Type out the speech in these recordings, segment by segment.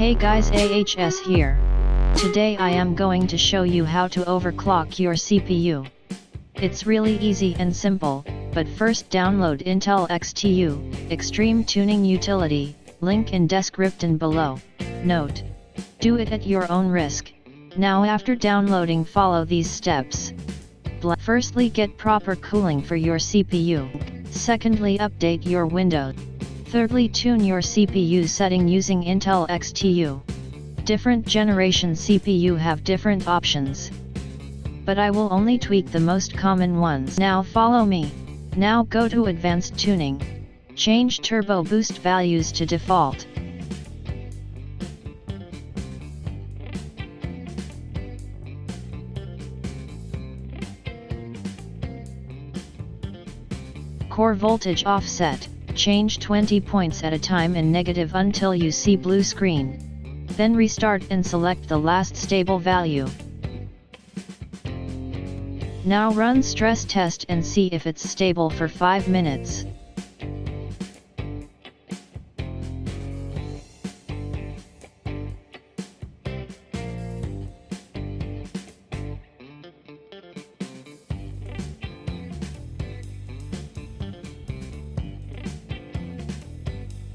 Hey guys, AHS here. Today I am going to show you how to overclock your CPU. It's really easy and simple, but first download Intel XTU, Extreme Tuning Utility, link in description below. Note: do it at your own risk. Now after downloading, follow these steps. Firstly, get proper cooling for your CPU. Secondly, update your Windows. Thirdly, tune your CPU setting using Intel XTU. Different generation CPU have different options, but I will only tweak the most common ones. Now follow me. Now go to Advanced Tuning. Change Turbo Boost values to default. Core voltage offset, change 20 points at a time and negative until you see blue screen. Then restart and select the last stable value. Now run stress test and see if it's stable for 5 minutes.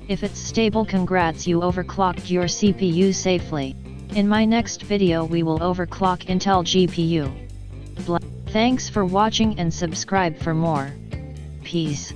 If it's stable, congrats, you overclocked your CPU safely. In my next video we will overclock Intel GPU. Thanks for watching and subscribe for more. Peace.